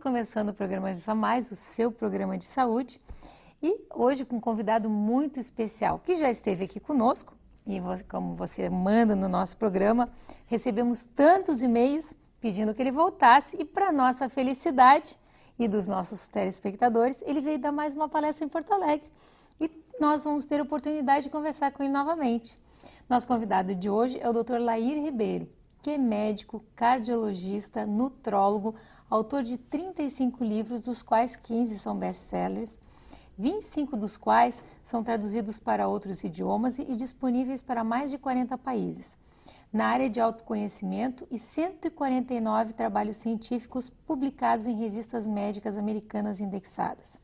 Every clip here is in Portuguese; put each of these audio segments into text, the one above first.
começando o programa Viva Mais, o seu programa de saúde, e hoje com um convidado muito especial, que já esteve aqui conosco, e como você manda no nosso programa, recebemos tantos e-mails pedindo que ele voltasse, e para nossa felicidade e dos nossos telespectadores, ele veio dar mais uma palestra em Porto Alegre, e nós vamos ter a oportunidade de conversar com ele novamente. Nosso convidado de hoje é o Dr. Lair Ribeiro, que é médico, cardiologista, nutrólogo, autor de 35 livros, dos quais 15 são best-sellers, 25 dos quais são traduzidos para outros idiomas e disponíveis para mais de 40 países. Na área de autoconhecimento e 149 trabalhos científicos publicados em revistas médicas americanas indexadas.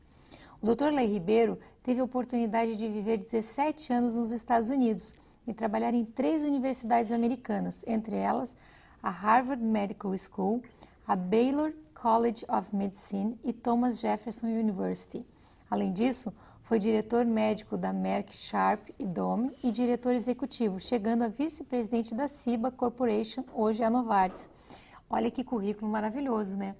O Dr. Lair Ribeiro teve a oportunidade de viver 17 anos nos Estados Unidos e trabalhar em 3 universidades americanas, entre elas a Harvard Medical School, a Baylor College of Medicine e Thomas Jefferson University. Além disso, foi diretor médico da Merck Sharp e Dohme e diretor executivo, chegando a vice-presidente da Ciba Corporation, hoje a Novartis. Olha que currículo maravilhoso, né?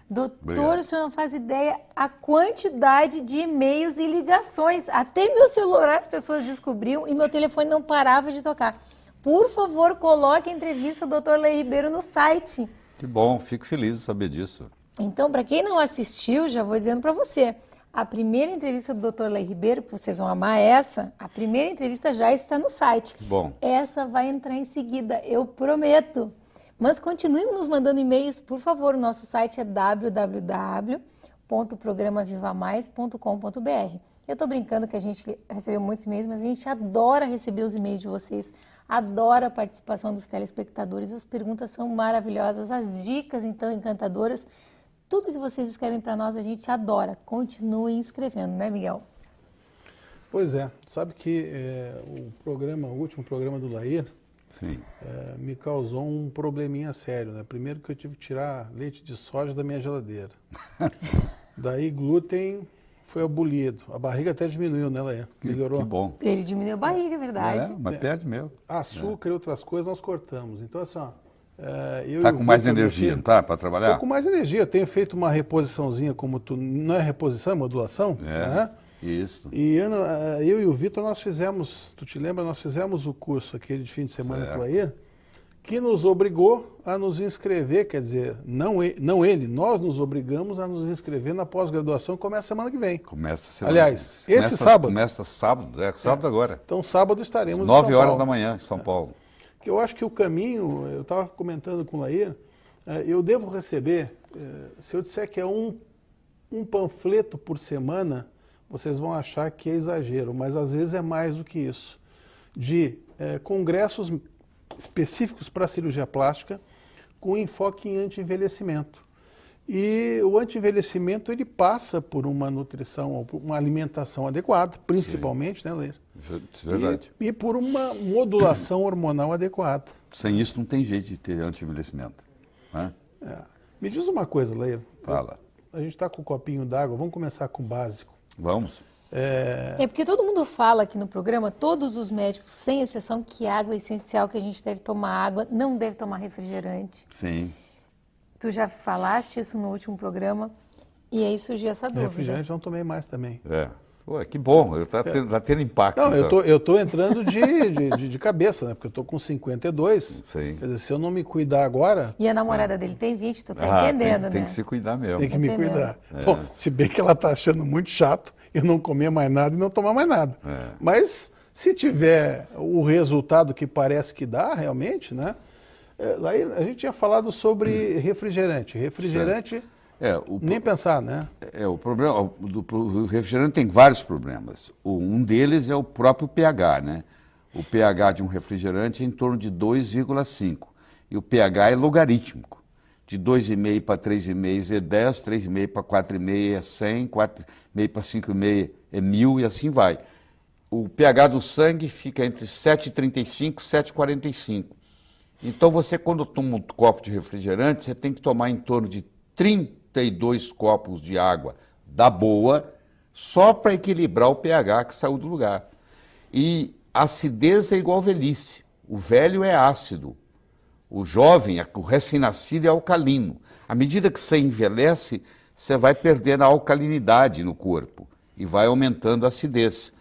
Doutor, obrigado. O senhor não faz ideia a quantidade de e-mails e ligações. Até meu celular as pessoas descobriam e meu telefone não parava de tocar. Por favor, coloque a entrevista do Dr. Lair Ribeiro no site. Que bom, fico feliz de saber disso. Então, para quem não assistiu, já vou dizendo para você. A primeira entrevista do Dr. Lair Ribeiro, vocês vão amar essa, a primeira entrevista já está no site. Bom. Essa vai entrar em seguida, eu prometo. Mas continue nos mandando e-mails, por favor. O nosso site é www.programavivamais.com.br. Eu estou brincando que a gente recebeu muitos e-mails, mas a gente adora receber os e-mails de vocês, adora a participação dos telespectadores, as perguntas são maravilhosas, as dicas, então, encantadoras. Tudo que vocês escrevem para nós, a gente adora. Continuem escrevendo, né, Miguel? Pois é. Sabe que o último programa do Lair, sim, me causou um probleminha sério, né? Primeiro que eu tive que tirar leite de soja da minha geladeira. Daí glúten foi abolido. A barriga até diminuiu, né, Lair? Melhorou. Que bom. Ele diminuiu a barriga, é verdade. Mas perde mesmo. Açúcar e outras coisas nós cortamos. Então, assim, ó, eu tá com mais energia, não tá? Para trabalhar? Estou com mais energia. Eu tenho feito uma reposiçãozinha, como tu... Não é reposição, é modulação, né? Isso. E eu e o Vitor, nós fizemos, tu te lembra, nós fizemos o curso aquele de fim de semana com o Lair, que nos obrigou a nos inscrever, quer dizer, não ele, nós nos obrigamos a nos inscrever na pós-graduação que começa semana que vem. Começa semana Aliás, esse sábado. Começa sábado, sábado agora. Então sábado estaremos às 9 horas da manhã em São Paulo. Que eu acho que o caminho, eu estava comentando com o Lair, eu devo receber, se eu disser que é um panfleto por semana, vocês vão achar que é exagero, mas às vezes é mais do que isso. De congressos específicos para cirurgia plástica com enfoque em anti-envelhecimento. E o anti-envelhecimento ele passa por uma nutrição, uma alimentação adequada, principalmente, sim, né, Leir? Isso é verdade. E por uma modulação hormonal adequada. Sem isso não tem jeito de ter anti-envelhecimento. Né? Me diz uma coisa, Leir. Fala. A gente está com um copinho d'água, vamos começar com o básico. Vamos. Porque todo mundo fala aqui no programa, todos os médicos, sem exceção, que água é essencial, que a gente deve tomar água, não deve tomar refrigerante. Sim. Tu já falaste isso no último programa e aí surgiu essa dúvida. Refrigerante não tomei mais também. Ué, que bom, está tendo impacto. Não, então. eu tô entrando de cabeça, né? Porque eu tô com 52. Sim. Quer dizer, se eu não me cuidar agora... E a namorada dele tem 20, tu tá entendendo, né? Tem que se cuidar mesmo. Tem que me cuidar. Bom, se bem que ela tá achando muito chato eu não comer mais nada e não tomar mais nada. Mas se tiver o resultado que parece que dá, realmente, né? Lá a gente tinha falado sobre refrigerante. Refrigerante... nem pensar, né? O problema do refrigerante tem vários problemas. Um deles é o próprio pH, né? O pH de um refrigerante é em torno de 2,5 e o pH é logarítmico. De 2,5 para 3,5 é 10, 3,5 para 4,5 é 100, 4,5 para 5,5 é 1000 e assim vai. O pH do sangue fica entre 7,35 e 7,45. Então você, quando toma um copo de refrigerante, você tem que tomar em torno de 32 copos de água da boa, só para equilibrar o pH que saiu do lugar. E acidez é igual velhice. O velho é ácido. O jovem, o recém-nascido é alcalino. À medida que você envelhece, você vai perdendo a alcalinidade no corpo e vai aumentando a acidez.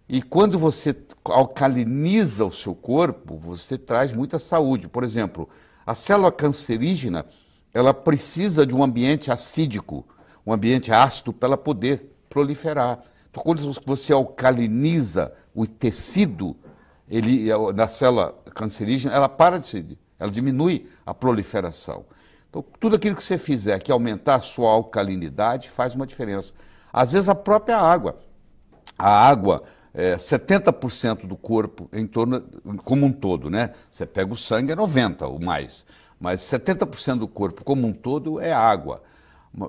E quando você alcaliniza o seu corpo, você traz muita saúde. Por exemplo, a célula cancerígena, ela precisa de um ambiente acídico, um ambiente ácido para ela poder proliferar. Então, quando você alcaliniza o tecido, na célula cancerígena, ela para de se, ela diminui a proliferação. Então, tudo aquilo que você fizer que aumentar a sua alcalinidade faz uma diferença. Às vezes a própria água. A água, 70% do corpo em torno, como um todo, né? Você pega o sangue, é 90% ou mais. Mas 70% do corpo como um todo é água.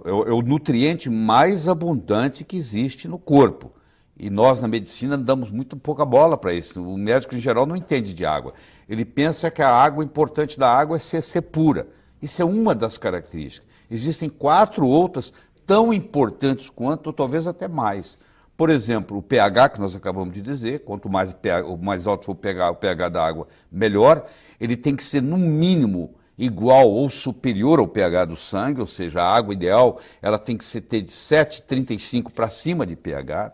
É o nutriente mais abundante que existe no corpo. E nós, na medicina, damos muito pouca bola para isso. O médico, em geral, não entende de água. Ele pensa que a água, o importante da água é ser pura. Isso é uma das características. Existem 4 outras tão importantes quanto, ou talvez até mais. Por exemplo, o pH, que nós acabamos de dizer, quanto mais, mais alto for o pH da água, melhor. Ele tem que ser, no mínimo, igual ou superior ao pH do sangue, ou seja, a água ideal ela tem que ter de 7,35 para cima de pH.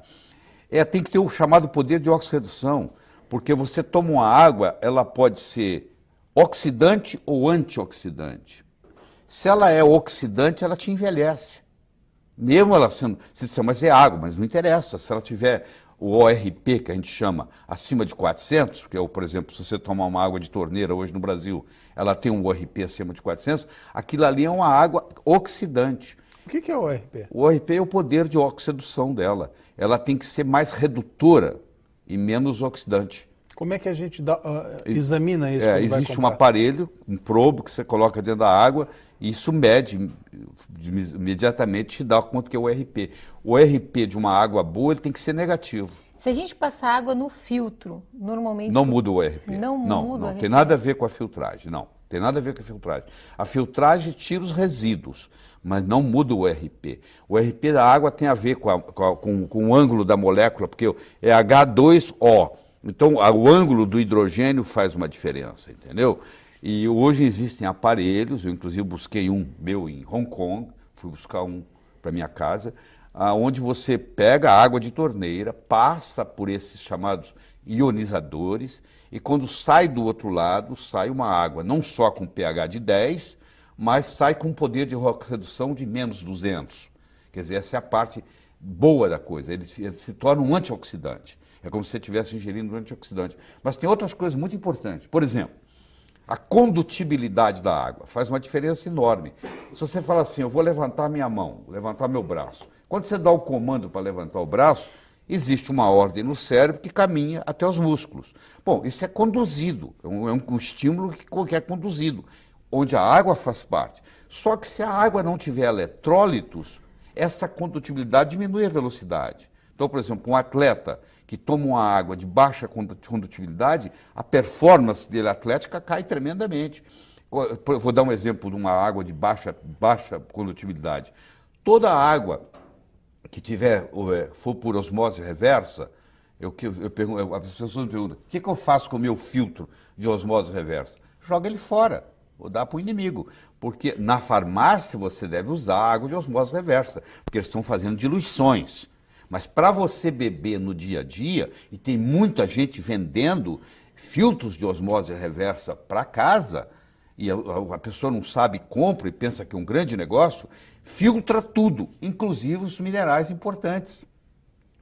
Tem que ter o chamado poder de oxirredução, porque você toma uma água, ela pode ser oxidante ou antioxidante. Se ela é oxidante, ela te envelhece. Mesmo ela sendo, você diz, mas é água, mas não interessa. Se ela tiver o ORP, que a gente chama, acima de 400, que é, por exemplo, se você tomar uma água de torneira hoje no Brasil, ela tem um ORP acima de 400, aquilo ali é uma água oxidante. O que é o ORP? O ORP é o poder de oxidação dela. Ela tem que ser mais redutora e menos oxidante. Como é que a gente examina isso? Existe um aparelho, um probo que você coloca dentro da água e isso mede, imediatamente te dá quanto que é o ORP. O ORP de uma água boa ele tem que ser negativo. Se a gente passar água no filtro, normalmente... Não muda o ORP. Não muda o ORP. Tem nada a ver com a filtragem, não. Tem nada a ver com a filtragem. A filtragem tira os resíduos, mas não muda o ORP. O ORP da água tem a ver com o ângulo da molécula, porque é H2O. Então, o ângulo do hidrogênio faz uma diferença, entendeu? E hoje existem aparelhos, eu inclusive busquei um meu em Hong Kong, fui buscar um para minha casa, onde você pega a água de torneira, passa por esses chamados ionizadores, e quando sai do outro lado, sai uma água não só com pH de 10, mas sai com poder de redução de menos 200. Quer dizer, essa é a parte boa da coisa, ele se torna um antioxidante. É como se você estivesse ingerindo um antioxidante. Mas tem outras coisas muito importantes. Por exemplo, a condutibilidade da água faz uma diferença enorme. Se você fala assim, eu vou levantar minha mão, levantar meu braço. Quando você dá o comando para levantar o braço, existe uma ordem no cérebro que caminha até os músculos. Bom, isso é conduzido, é um estímulo que é conduzido, onde a água faz parte. Só que se a água não tiver eletrólitos, essa condutibilidade diminui a velocidade. Então, por exemplo, um atleta que toma uma água de baixa condutibilidade, a performance dele atlética cai tremendamente. Vou dar um exemplo de uma água de baixa condutibilidade. Toda água que for por osmose reversa, as pessoas me perguntam, o que eu faço com o meu filtro de osmose reversa? Joga ele fora, ou dá para o inimigo. Porque na farmácia você deve usar água de osmose reversa, porque eles estão fazendo diluições. Mas para você beber no dia a dia, e tem muita gente vendendo filtros de osmose reversa para casa, e a pessoa não sabe, compra e pensa que é um grande negócio, filtra tudo, inclusive os minerais importantes.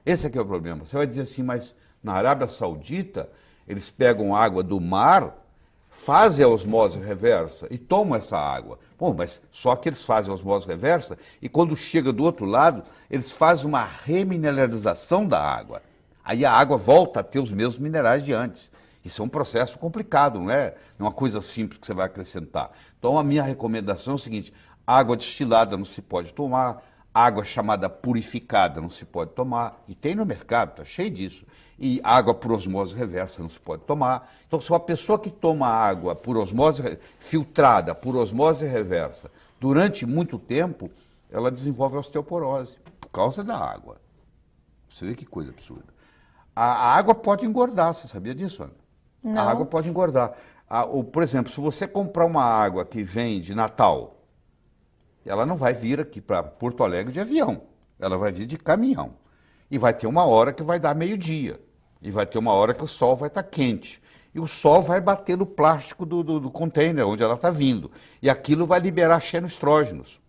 Esse aqui é o problema. Você vai dizer assim, mas na Arábia Saudita, eles pegam água do mar, fazem a osmose reversa e tomam essa água. Bom, mas só que eles fazem a osmose reversa e quando chega do outro lado, eles fazem uma remineralização da água. Aí a água volta a ter os mesmos minerais de antes. Isso é um processo complicado, não é uma coisa simples que você vai acrescentar. Então a minha recomendação é o seguinte, água destilada não se pode tomar, água chamada purificada não se pode tomar, e tem no mercado, está cheio disso. E água por osmose reversa não se pode tomar. Então, se uma pessoa que toma água por osmose filtrada, por osmose reversa, durante muito tempo, ela desenvolve osteoporose, por causa da água. Você vê que coisa absurda. A água pode engordar, você sabia disso, Ana? Não. A água pode engordar. Por exemplo, se você comprar uma água que vem de Natal, ela não vai vir aqui para Porto Alegre de avião, ela vai vir de caminhão. E vai ter uma hora que vai dar meio-dia, e vai ter uma hora que o sol vai estar quente. E o sol vai bater no plástico do container onde ela está vindo. E aquilo vai liberar xenoestrógenos.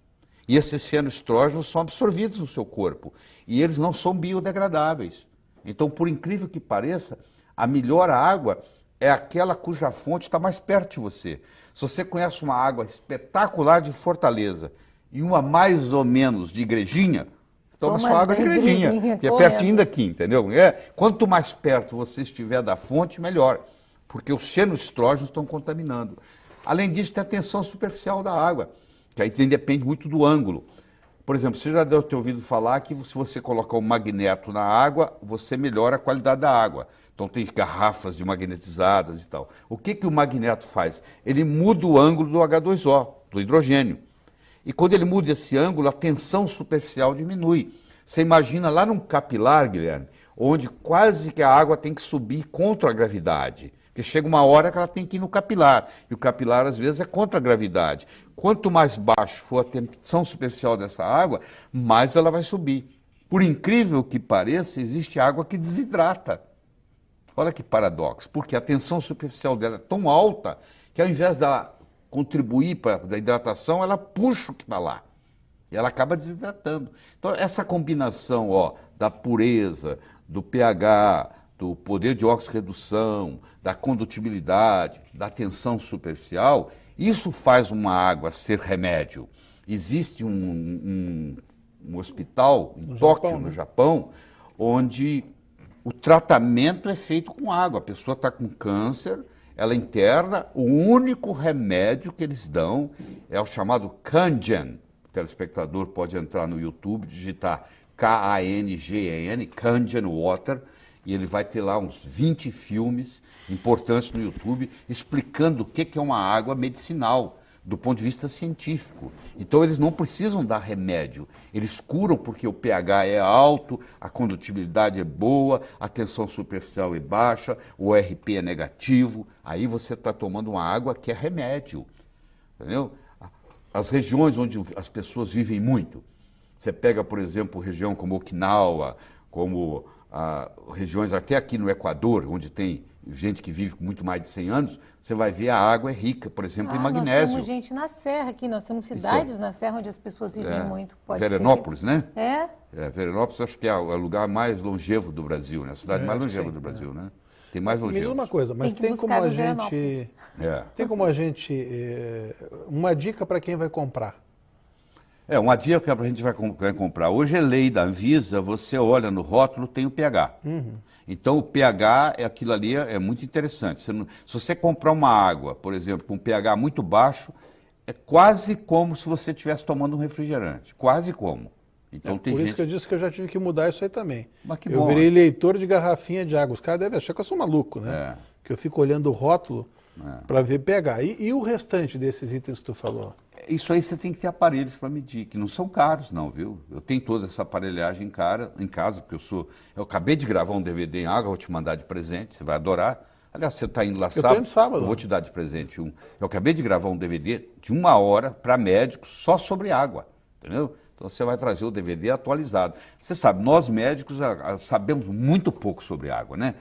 E esses xenoestrógenos são absorvidos no seu corpo. E eles não são biodegradáveis. Então, por incrível que pareça, a melhor água é aquela cuja fonte está mais perto de você. Se você conhece uma água espetacular de Fortaleza e uma mais ou menos de Igrejinha, toma sua água de Igrejinha, que é pertinho daqui, entendeu? Quanto mais perto você estiver da fonte, melhor. Porque os xenoestrógenos estão contaminando. Além disso, tem a tensão superficial da água, que aí depende muito do ângulo. Por exemplo, você já deve ter ouvido falar que se você colocar um magneto na água, você melhora a qualidade da água. Então tem garrafas de magnetizadas e tal. O que o magneto faz? Ele muda o ângulo do H2O, do hidrogênio. E quando ele muda esse ângulo, a tensão superficial diminui. Você imagina lá num capilar, Guilherme, onde quase que a água tem que subir contra a gravidade. Porque chega uma hora que ela tem que ir no capilar, e o capilar às vezes é contra a gravidade. Quanto mais baixo for a tensão superficial dessa água, mais ela vai subir. Por incrível que pareça, existe água que desidrata. Olha que paradoxo, porque a tensão superficial dela é tão alta que ao invés dela contribuir para a hidratação, ela puxa o que está lá. E ela acaba desidratando. Então, essa combinação da pureza, do pH, do poder de oxirredução, da condutibilidade, da tensão superficial, isso faz uma água ser remédio. Existe um hospital em Tóquio, no Japão, onde o tratamento é feito com água. A pessoa está com câncer, ela interna, o único remédio que eles dão é o chamado Kangen. O telespectador pode entrar no YouTube, digitar Kangen, Kangen Water, e ele vai ter lá uns 20 filmes importantes no YouTube explicando o que é uma água medicinal, do ponto de vista científico. Então eles não precisam dar remédio, eles curam porque o pH é alto, a condutibilidade é boa, a tensão superficial é baixa, o ORP é negativo, aí você está tomando uma água que é remédio, entendeu? As regiões onde as pessoas vivem muito, você pega, por exemplo, região como Okinawa, como regiões até aqui no Equador, onde tem gente que vive muito mais de 100 anos, você vai ver a água é rica, por exemplo, em magnésio. Nós temos gente na Serra aqui, nós temos cidades na Serra onde as pessoas vivem muito. Pode Veranópolis, ser. Né? Veranópolis acho que é o lugar mais longevo do Brasil, né? A cidade mais longeva do Brasil, né? Tem mais longevos. Me diz uma coisa, mas tem como a gente... Tem como a gente... uma dica para quem vai comprar. Uma dica que a gente vai comprar. Hoje é lei da Anvisa, você olha no rótulo, tem o pH. Então o pH, aquilo ali é muito interessante. Se você comprar uma água, por exemplo, com um pH muito baixo, é quase como se você estivesse tomando um refrigerante. Quase como. Então, tem por isso gente... que eu disse que eu já tive que mudar isso aí também. Mas que eu bom, virei leitor de garrafinha de água. Os caras devem achar que eu sou maluco, né? Que eu fico olhando o rótulo para ver pH. E o restante desses itens que tu falou? Isso aí você tem que ter aparelhos para medir, que não são caros não, viu? Eu tenho toda essa aparelhagem em casa, porque eu acabei de gravar um DVD em água, vou te mandar de presente, você vai adorar. Aliás, você está indo lá sábado, eu vou te dar de presente um. Eu acabei de gravar um DVD de 1 hora para médicos só sobre água, entendeu? Então você vai trazer o DVD atualizado. Você sabe, nós médicos sabemos muito pouco sobre água, né?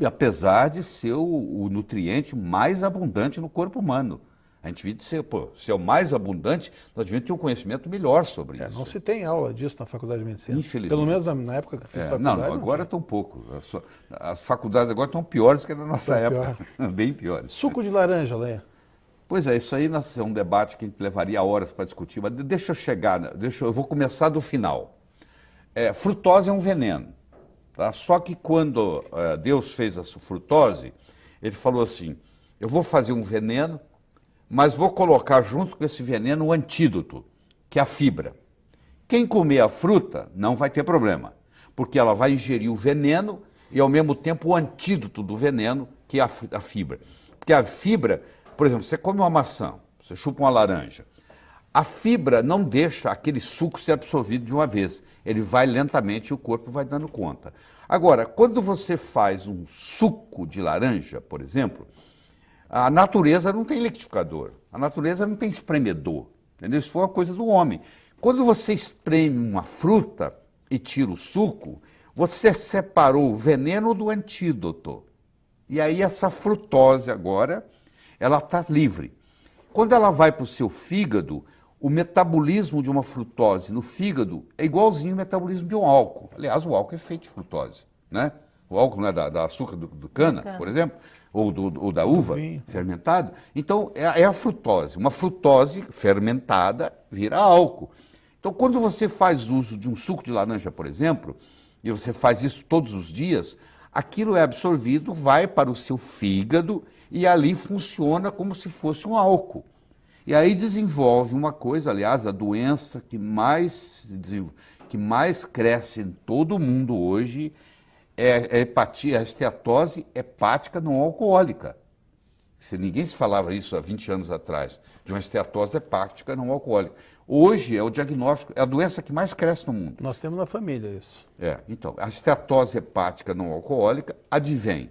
Apesar de ser o nutriente mais abundante no corpo humano. A gente devia ser, se é o mais abundante, nós devíamos ter um conhecimento melhor sobre isso. Não se tem aula disso na faculdade de medicina. Infelizmente. Pelo menos na época que eu fiz faculdade. Não, agora estão pouco. As faculdades agora estão piores que na nossa época. Bem piores. Suco de laranja, Leia. Pois é, isso aí é um debate que a gente levaria horas para discutir, mas deixa eu chegar, eu vou começar do final. Frutose é um veneno, tá? Só que quando Deus fez a frutose, ele falou assim, eu vou fazer um veneno, mas vou colocar junto com esse veneno o antídoto, que é a fibra. Quem comer a fruta não vai ter problema, porque ela vai ingerir o veneno e ao mesmo tempo o antídoto do veneno, que é a fibra. Porque a fibra, por exemplo, você come uma maçã, você chupa uma laranja, a fibra não deixa aquele suco ser absorvido de uma vez, ele vai lentamente e o corpo vai dando conta. Agora, quando você faz um suco de laranja, por exemplo, a natureza não tem liquidificador, a natureza não tem espremedor. Entendeu? Isso foi uma coisa do homem. Quando você espreme uma fruta e tira o suco, você separou o veneno do antídoto. E aí essa frutose agora, ela está livre. Quando ela vai para o seu fígado, o metabolismo de uma frutose no fígado é igualzinho ao metabolismo de um álcool. Aliás, o álcool é feito de frutose, né? O álcool não é da açúcar do cana, por exemplo, ou da uva fermentado. Então, é a frutose. Uma frutose fermentada vira álcool. Então, quando você faz uso de um suco de laranja, por exemplo, e você faz isso todos os dias, aquilo é absorvido, vai para o seu fígado e ali funciona como se fosse um álcool. E aí desenvolve uma coisa, aliás, a doença que mais cresce em todo o mundo hoje é a esteatose hepática não alcoólica. Ninguém se falava isso há 20 anos atrás, de uma esteatose hepática não alcoólica. Hoje é o diagnóstico, é a doença que mais cresce no mundo. Nós temos na família isso. Então, a esteatose hepática não alcoólica advém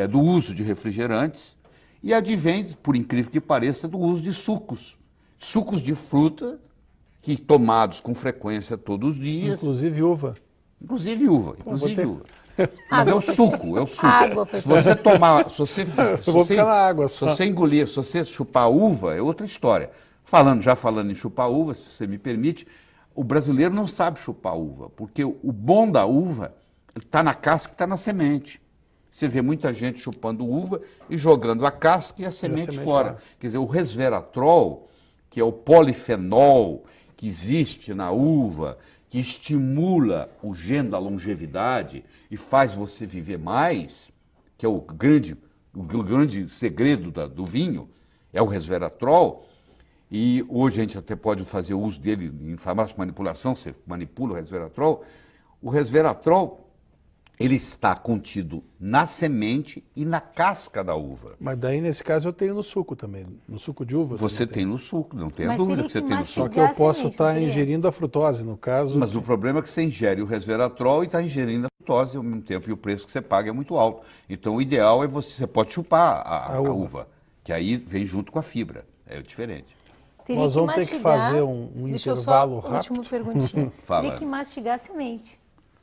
do uso de refrigerantes e advém, por incrível que pareça, do uso de sucos. Sucos de fruta, que tomados com frequência todos os dias. Inclusive uva. Inclusive uva. Mas é o suco, é o suco. Água, se você tomar, se você engolir, se você chupar uva, é outra história. Já falando em chupar uva, se você me permite, o brasileiro não sabe chupar uva, porque o bom da uva está na casca e está na semente. Você vê muita gente chupando uva e jogando a casca e a semente fora. Quer dizer, o resveratrol, que é o polifenol que existe na uva, que estimula o gene da longevidade e faz você viver mais, que é o grande segredo do vinho, é o resveratrol. E hoje a gente até pode fazer uso dele em farmácia de manipulação, você manipula o resveratrol. O resveratrol, ele está contido na semente e na casca da uva. Mas daí, nesse caso, eu tenho no suco também, no suco de uva. Você tem no suco, não tenha dúvida que você tem no suco. Só que eu posso estar ingerindo a frutose, no caso. Mas o problema é que você ingere o resveratrol e está ingerindo a frutose ao mesmo tempo, e o preço que você paga é muito alto. Então, o ideal é você pode chupar a uva, que aí vem junto com a fibra, é diferente. Nós vamos ter que fazer um intervalo rápido. Última perguntinha. Teria que mastigar a semente.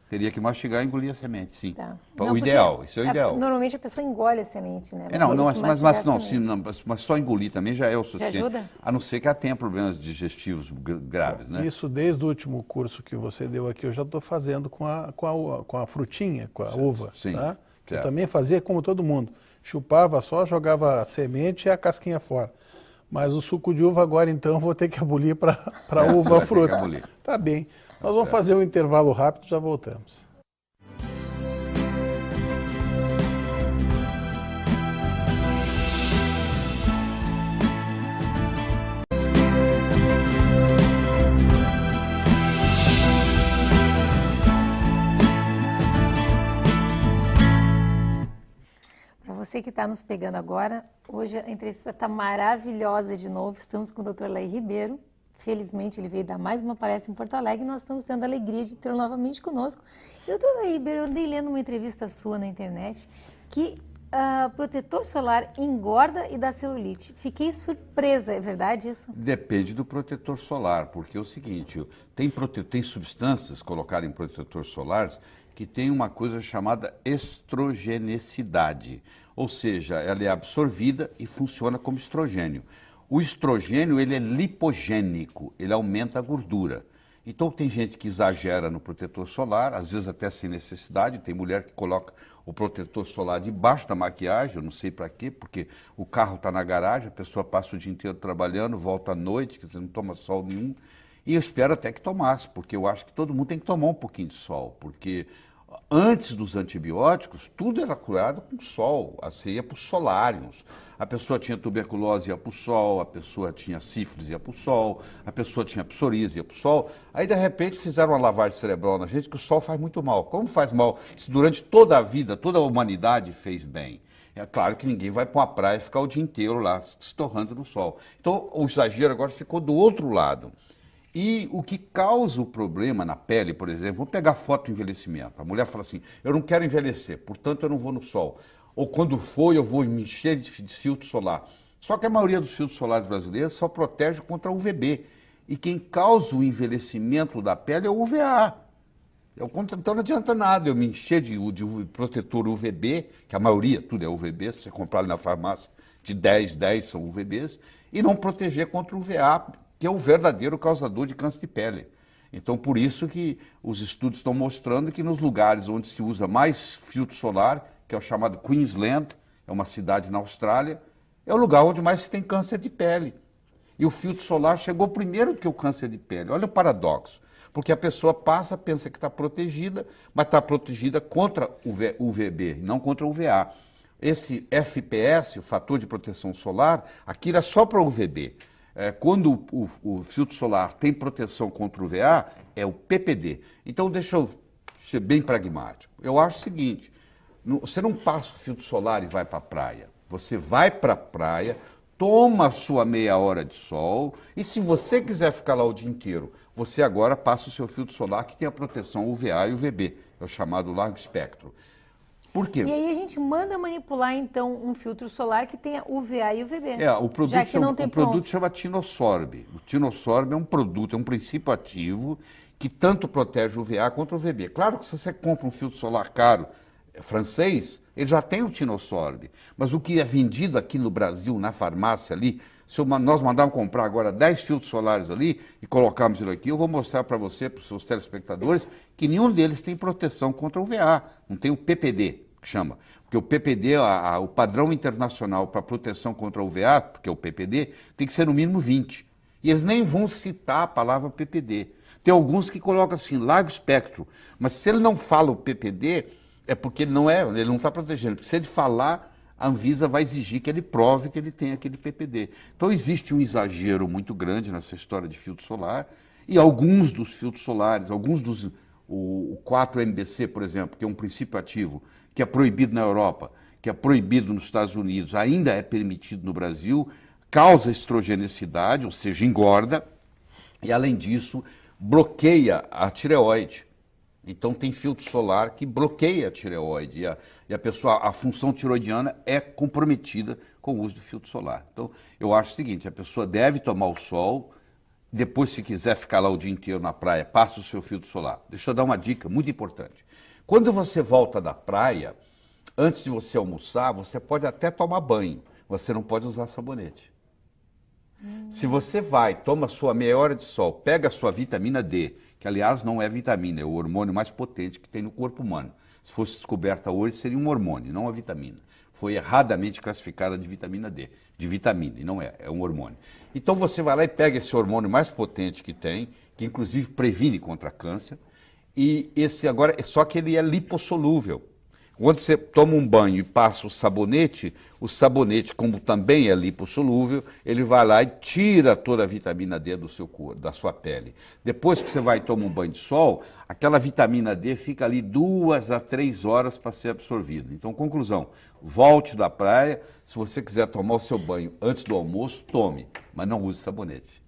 Teria que mastigar e engolir a semente, sim. Tá. O ideal, isso é o ideal. Normalmente a pessoa engole a semente, né? Mas só engolir também já é o suficiente. Já ajuda? A não ser que ela tenha problemas digestivos graves, né? Isso desde o último curso que você deu aqui, eu já estou fazendo com a frutinha, com a uva. Sim. Tá? Eu também fazia como todo mundo. Chupava só, jogava a semente e a casquinha fora. Mas o suco de uva agora, então, vou ter que abolir para uva fruta. Tá bem. Nós vamos fazer um intervalo rápido, já voltamos. Para você que está nos pegando agora, hoje a entrevista está maravilhosa de novo. Estamos com o Dr. Laí Ribeiro. Felizmente ele veio dar mais uma palestra em Porto Alegre e nós estamos tendo a alegria de tê-lo novamente conosco. E, doutor Laí Ribeiro, eu andei lendo uma entrevista sua na internet que protetor solar engorda e dá celulite. Fiquei surpresa, é verdade isso? Depende do protetor solar, porque é o seguinte, tem substâncias colocadas em protetor solares que tem uma coisa chamada estrogenicidade, ou seja, ela é absorvida e funciona como estrogênio. O estrogênio, ele é lipogênico, ele aumenta a gordura. Então tem gente que exagera no protetor solar, às vezes até sem necessidade, tem mulher que coloca o protetor solar debaixo da maquiagem, eu não sei para quê, porque o carro está na garagem, a pessoa passa o dia inteiro trabalhando, volta à noite, quer dizer, não toma sol nenhum, e eu espero até que tomasse, porque eu acho que todo mundo tem que tomar um pouquinho de sol, porque antes dos antibióticos, tudo era curado com sol, você ia para os solários. A pessoa tinha tuberculose, ia para o sol, a pessoa tinha sífilis, ia para o sol, a pessoa tinha psoríase, ia para o sol. Aí, de repente, fizeram uma lavagem cerebral na gente que o sol faz muito mal. Como faz mal se durante toda a vida, toda a humanidade fez bem? É claro que ninguém vai para uma praia e ficar o dia inteiro lá se torrando no sol. Então, o exagero agora ficou do outro lado. E o que causa o problema na pele, por exemplo, vamos pegar foto do envelhecimento. A mulher fala assim, eu não quero envelhecer, portanto eu não vou no sol. Ou quando for, eu vou me encher de filtro solar. Só que a maioria dos filtros solares brasileiros só protege contra UVB. E quem causa o envelhecimento da pele é o UVA. Então não adianta nada eu me encher de protetor UVB, que a maioria, tudo é UVB, se você comprar ali na farmácia, de 10 são UVBs, e não proteger contra o UVA, que é o verdadeiro causador de câncer de pele. Então, por isso que os estudos estão mostrando que nos lugares onde se usa mais filtro solar, que é o chamado Queensland, é uma cidade na Austrália, é o lugar onde mais se tem câncer de pele. E o filtro solar chegou primeiro que o câncer de pele. Olha o paradoxo. Porque a pessoa passa, pensa que está protegida, mas está protegida contra o UVB, não contra o UVA. Esse FPS, o fator de proteção solar, aquilo é só para o UVB. Quando o filtro solar tem proteção contra o UVA, é o PPD. Então, deixa eu ser bem pragmático. Eu acho o seguinte, você não passa o filtro solar e vai para a praia. Você vai para a praia, toma a sua meia hora de sol, e se você quiser ficar lá o dia inteiro, você agora passa o seu filtro solar que tem a proteção UVA e UVB, é o chamado largo espectro. Por quê? E aí a gente manda manipular, então, um filtro solar que tenha UVA e UVB. O produto chama Tinosorb. O Tinosorb é um produto, é um princípio ativo que tanto protege o UVA contra o UVB. Claro que se você compra um filtro solar caro francês, ele já tem o Tinosorb. Mas o que é vendido aqui no Brasil, na farmácia ali, se nós mandarmos comprar agora 10 filtros solares ali e colocarmos ele aqui, eu vou mostrar para você, para os seus telespectadores, que nenhum deles tem proteção contra o UVA. Não tem o PPD, que chama. Porque o PPD, o padrão internacional para proteção contra o UVA, porque é o PPD, tem que ser no mínimo 20. E eles nem vão citar a palavra PPD. Tem alguns que colocam assim, largo espectro. Mas se ele não fala o PPD, é porque ele não está protegendo. Porque se ele falar, a Anvisa vai exigir que ele prove que ele tem aquele PPD. Então existe um exagero muito grande nessa história de filtro solar, e alguns dos filtros solares, o 4-MBC, por exemplo, que é um princípio ativo, que é proibido na Europa, que é proibido nos Estados Unidos, ainda é permitido no Brasil, causa estrogenicidade, ou seja, engorda, e além disso, bloqueia a tireoide. Então tem filtro solar que bloqueia a tireoide e a função tiroidiana é comprometida com o uso do filtro solar. Então eu acho o seguinte, a pessoa deve tomar o sol, depois se quiser ficar lá o dia inteiro na praia, passa o seu filtro solar. Deixa eu dar uma dica muito importante. Quando você volta da praia, antes de você almoçar, você pode até tomar banho, você não pode usar sabonete. Se você toma sua meia hora de sol, pega a sua vitamina D, que aliás não é vitamina, é o hormônio mais potente que tem no corpo humano. Se fosse descoberta hoje, seria um hormônio, não uma vitamina. Foi erradamente classificada de vitamina D, de vitamina, e não é um hormônio. Então você vai lá e pega esse hormônio mais potente que tem, que inclusive previne contra câncer, e esse agora, só que ele é lipossolúvel. Quando você toma um banho e passa o sabonete, como também é lipossolúvel, ele vai lá e tira toda a vitamina D do seu corpo, da sua pele. Depois que você vai tomar um banho de sol, aquela vitamina D fica ali 2 a 3 horas para ser absorvida. Então, conclusão, volte da praia, se você quiser tomar o seu banho antes do almoço, tome, mas não use sabonete.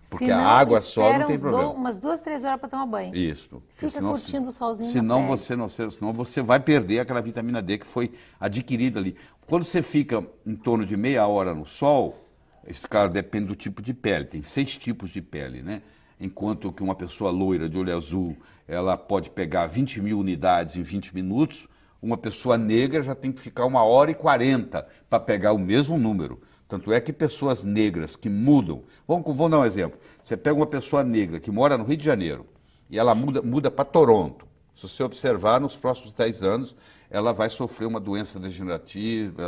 Porque a água só não tem problema. Umas 2, 3 horas para tomar banho. Isso. Fica curtindo o solzinho senão você vai perder aquela vitamina D que foi adquirida ali. Quando você fica em torno de meia hora no sol, esse cara depende do tipo de pele. Tem 6 tipos de pele, né? Enquanto que uma pessoa loira de olho azul, ela pode pegar 20.000 unidades em 20 minutos, uma pessoa negra já tem que ficar 1h40 para pegar o mesmo número. Tanto é que pessoas negras que mudam... Vamos dar um exemplo. Você pega uma pessoa negra que mora no Rio de Janeiro e ela muda para Toronto. Se você observar, nos próximos 10 anos, ela vai sofrer uma doença degenerativa,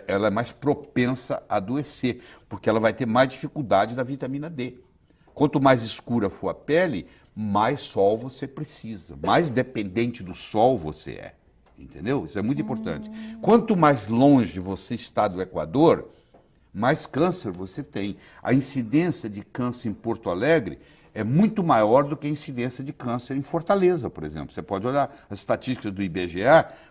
ela é mais propensa a adoecer, porque ela vai ter mais dificuldade da vitamina D. Quanto mais escura for a pele, mais sol você precisa, mais dependente do sol você é. Entendeu? Isso é muito importante. Quanto mais longe você está do Equador, mais câncer você tem. A incidência de câncer em Porto Alegre é muito maior do que a incidência de câncer em Fortaleza, por exemplo. Você pode olhar as estatísticas do IBGE,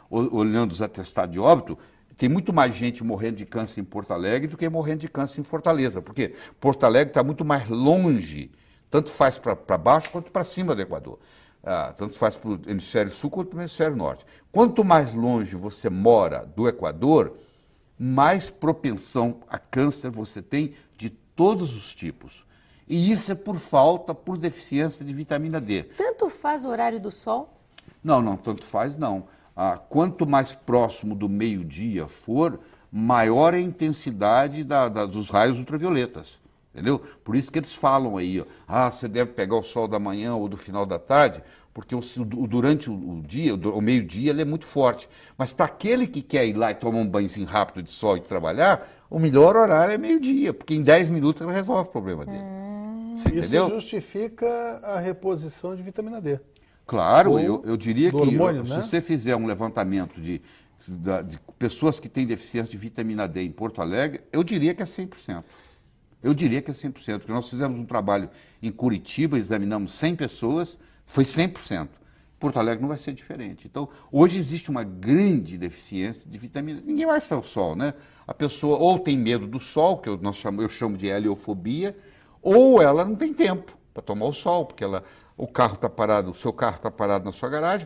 olhando os atestados de óbito, tem muito mais gente morrendo de câncer em Porto Alegre do que morrendo de câncer em Fortaleza, porque Porto Alegre está muito mais longe, tanto faz para baixo quanto para cima do Equador. Tanto faz para o hemisfério sul quanto para o hemisfério norte. Quanto mais longe você mora do Equador, mais propensão a câncer você tem de todos os tipos. E isso é por falta, por deficiência de vitamina D. Tanto faz o horário do sol? Não, tanto faz não. Quanto mais próximo do meio-dia for, maior é a intensidade dos raios ultravioletas. Entendeu? Por isso que eles falam aí, ó, você deve pegar o sol da manhã ou do final da tarde, porque durante o dia, o meio-dia, ele é muito forte. Mas para aquele que quer ir lá e tomar um banhozinho rápido de sol e trabalhar, o melhor horário é meio-dia, porque em 10 minutos ele resolve o problema dele. Você entendeu? Isso justifica a reposição de vitamina D. Claro, eu diria que hormônio, se né? você fizer um levantamento de pessoas que têm deficiência de vitamina D em Porto Alegre, eu diria que é 100%. Eu diria que é 100%, porque nós fizemos um trabalho em Curitiba, examinamos 100 pessoas, foi 100%. Porto Alegre não vai ser diferente. Então, hoje existe uma grande deficiência de vitamina D. Ninguém vai estar ao sol, né? A pessoa ou tem medo do sol, que eu chamo de heliofobia, ou ela não tem tempo para tomar o sol, porque o carro está parado, o seu carro está parado na sua garagem.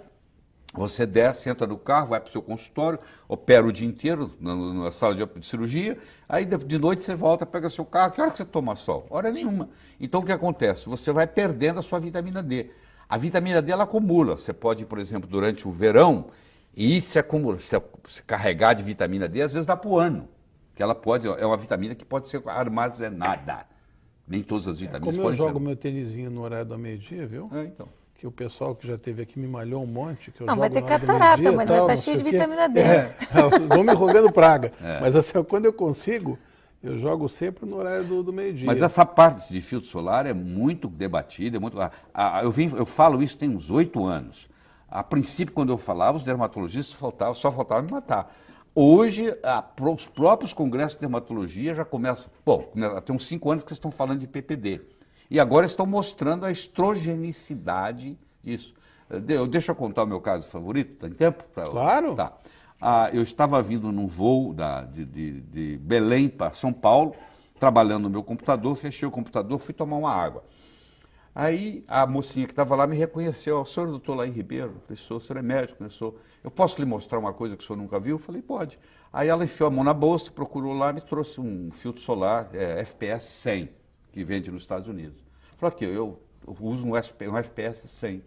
Você desce, entra no carro, vai para o seu consultório, opera o dia inteiro na sala de cirurgia, aí de noite você volta, pega seu carro, que hora que você toma sol? Hora nenhuma. Então o que acontece? Você vai perdendo a sua vitamina D. A vitamina D ela acumula. Você pode, por exemplo, durante o verão, e se acumula, se carregar de vitamina D, às vezes dá para o ano. Que ela é uma vitamina que pode ser armazenada. Nem todas as vitaminas Como eu podem ser. jogo meu tênisinho no horário do meio-dia, viu? Então. Que o pessoal que já esteve aqui me malhou um monte. Que eu Não, jogo vai ter na hora do catarata, meio-dia, mas tal, vai não estar cheio sei de o quê. vitamina D. Vão me rogando praga. Mas assim, quando eu consigo, eu jogo sempre no horário do meio-dia. Mas essa parte de filtro solar é muito debatida. Eu falo isso tem uns 8 anos. A princípio, quando eu falava, os dermatologistas só faltavam me matar. Hoje, os próprios congressos de dermatologia já começam... Bom, tem uns 5 anos que vocês estão falando de PPD. E agora estão mostrando a estrogenicidade disso. Deixa eu contar o meu caso favorito, tem tempo? Claro. Tá. Eu estava vindo num voo de Belém para São Paulo, trabalhando no meu computador, fechei o computador, fui tomar uma água. Aí a mocinha que estava lá me reconheceu, o senhor é o doutor Laí Ribeiro? Eu falei, sou, o senhor é médico, né? Sou. Eu posso lhe mostrar uma coisa que o senhor nunca viu? Eu falei, pode. Aí ela enfiou a mão na bolsa, procurou lá, me trouxe um filtro solar FPS 100, que vende nos Estados Unidos. Falou, aqui, eu uso um FPS 100.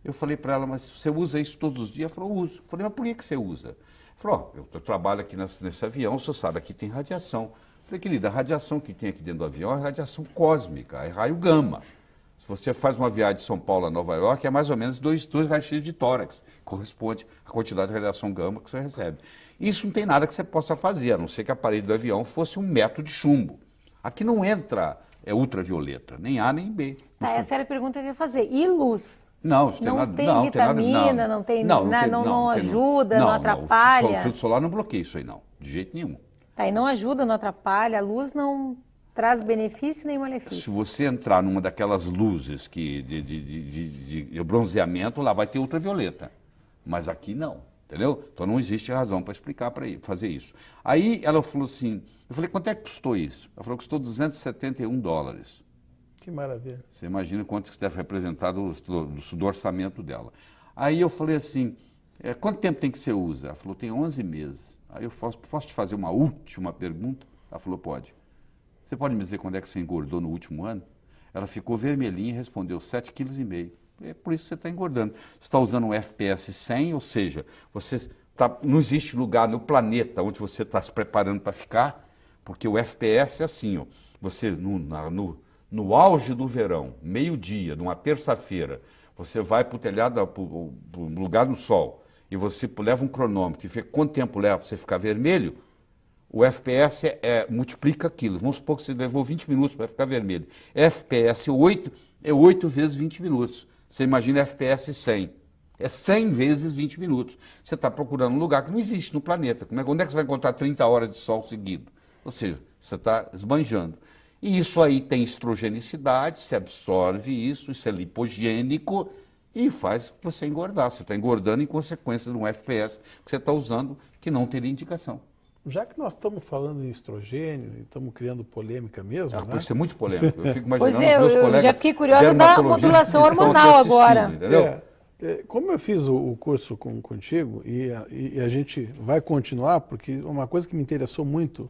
Eu falei para ela, mas você usa isso todos os dias? Ela falou, uso. Eu falei, mas por que você usa? Ela falou, eu trabalho aqui nesse avião, o senhor sabe, aqui tem radiação. Eu falei, querida, a radiação que tem aqui dentro do avião é radiação cósmica, é raio gama. Se você faz uma viagem de São Paulo a Nova York, é mais ou menos 2 raios-x de tórax, corresponde à quantidade de radiação gama que você recebe. Isso não tem nada que você possa fazer, a não ser que a parede do avião fosse um metro de chumbo. Aqui não entra ultravioleta, nem A nem B. Tá, essa era a pergunta que eu ia fazer. E luz? Não, Não tem vitamina, não tem nada, não ajuda, não atrapalha? O filtro solar não bloqueia isso aí, não, de jeito nenhum. Tá, e não ajuda, não atrapalha, a luz não traz benefício nem malefício. Se você entrar numa daquelas luzes de bronzeamento, lá vai ter ultravioleta. Mas aqui não, entendeu? Então não existe razão para explicar, para fazer isso. Aí ela falou assim, eu falei, quanto é que custou isso? Ela falou que custou $271. Que maravilha. Você imagina quanto isso deve representar do orçamento dela. Aí eu falei assim, quanto tempo tem que você usa? Ela falou, tem 11 meses. Aí eu posso te fazer uma última pergunta? Ela falou, pode. Você pode me dizer quando é que você engordou no último ano? Ela ficou vermelhinha e respondeu 7,5 kg. É por isso que você está engordando. Você está usando um FPS 100, ou seja, não existe lugar no planeta onde você está se preparando para ficar, porque o FPS é assim, ó, você no auge do verão, meio-dia, numa terça-feira, você vai para o telhado, para o lugar no sol, e você leva um cronômetro e vê quanto tempo leva para você ficar vermelho, o FPS multiplica aquilo. Vamos supor que você levou 20 minutos para ficar vermelho. FPS 8 é 8 vezes 20 minutos. Você imagina FPS 100. É 100 vezes 20 minutos. Você está procurando um lugar que não existe no planeta. Onde é que você vai encontrar 30 horas de sol seguido? Ou seja, você está esbanjando. E isso aí tem estrogenicidade, se absorve isso é lipogênico e faz você engordar. Você está engordando em consequência de um FPS que você está usando que não teria indicação. Já que nós estamos falando em estrogênio e estamos criando polêmica mesmo, né? Pode ser muito polêmico. Eu fico imaginando Pois é, os meus colegas eu já fiquei curiosa da modulação hormonal agora. Entendeu? Como eu fiz o curso contigo e a gente vai continuar, porque uma coisa que me interessou muito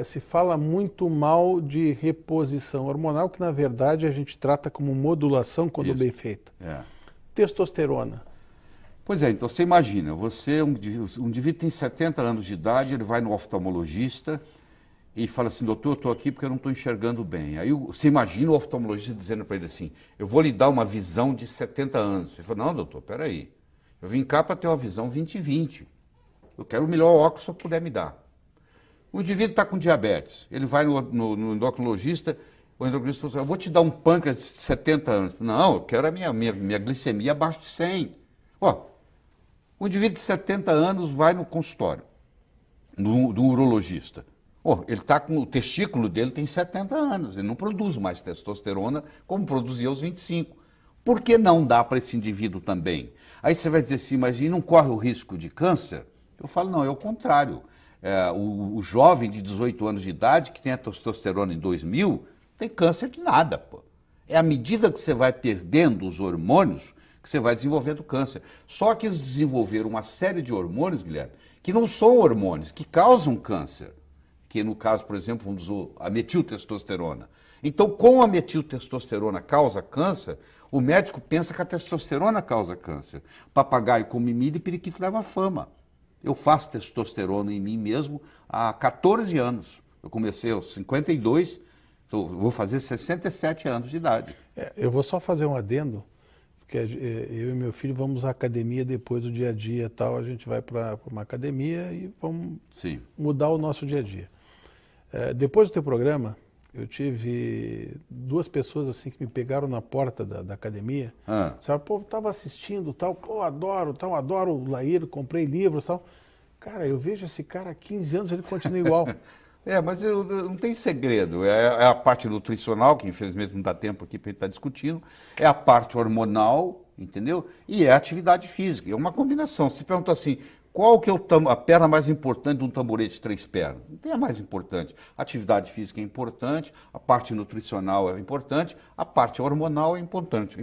se fala muito mal de reposição hormonal, que na verdade a gente trata como modulação quando Isso. bem feita. É. Testosterona. Pois é, então você imagina, um indivíduo tem 70 anos de idade, ele vai no oftalmologista e fala assim, doutor, eu estou aqui porque eu não estou enxergando bem. Aí você imagina o oftalmologista dizendo para ele assim, eu vou lhe dar uma visão de 70 anos. Ele fala, não, doutor, peraí, eu vim cá para ter uma visão 20/20. Eu quero o melhor óculos que eu puder me dar. O indivíduo está com diabetes, ele vai no endocrinologista, o endocrinologista fala assim, eu vou te dar um pâncreas de 70 anos. Não, eu quero a minha glicemia abaixo de 100. Ó, o indivíduo de 70 anos vai no consultório do urologista. Oh, ele está com o testículo dele tem 70 anos, ele não produz mais testosterona como produzia aos 25. Por que não dá para esse indivíduo também? Aí você vai dizer assim, mas e não corre o risco de câncer? Eu falo, não, é o contrário. O jovem de 18 anos de idade que tem a testosterona em 2000 tem câncer de nada, pô. É à medida que você vai perdendo os hormônios que você vai desenvolvendo câncer. Só que eles desenvolveram uma série de hormônios, Guilherme, que não são hormônios, que causam câncer. Que no caso, por exemplo, vamos usar a metiltestosterona. Então, como a metiltestosterona causa câncer, o médico pensa que a testosterona causa câncer. Papagaio come milho e periquito leva fama. Eu faço testosterona em mim mesmo há 14 anos. Eu comecei aos 52, vou fazer 67 anos de idade. Eu vou só fazer um adendo, porque eu e meu filho vamos à academia depois do dia a dia e tal, a gente vai para uma academia e vamos mudar o nosso dia a dia. Depois do teu programa, eu tive duas pessoas assim que me pegaram na porta da academia. Pô, estava assistindo, tal, pô, adoro o Lair, comprei livros, tal. Cara, eu vejo esse cara há 15 anos, ele continua igual. Mas não tem segredo. É a parte nutricional, que infelizmente não dá tempo aqui para a gente estar discutindo, é a parte hormonal, entendeu? E é a atividade física. É uma combinação. Se pergunta assim, qual que é a perna mais importante de um tamborete de 3 pernas? Não tem a mais importante. A atividade física é importante, a parte nutricional é importante, a parte hormonal é importante.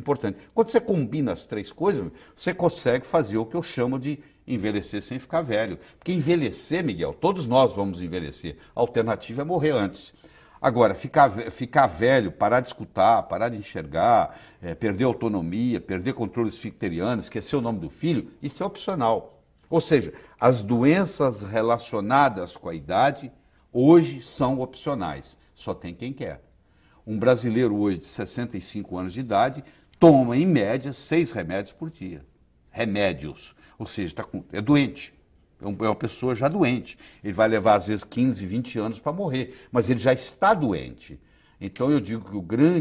Quando você combina as 3 coisas, você consegue fazer o que eu chamo de envelhecer sem ficar velho. Porque envelhecer, Miguel, todos nós vamos envelhecer. A alternativa é morrer antes. Agora, ficar velho, parar de escutar, parar de enxergar, perder autonomia, perder controle esficteriano, esquecer o nome do filho, isso é opcional. Ou seja, as doenças relacionadas com a idade hoje são opcionais, só tem quem quer. Um brasileiro hoje de 65 anos de idade toma, em média, 6 remédios por dia. Remédios, ou seja, é doente, é uma pessoa já doente. Ele vai levar, às vezes, 15, 20 anos para morrer, mas ele já está doente. Então eu digo que o grande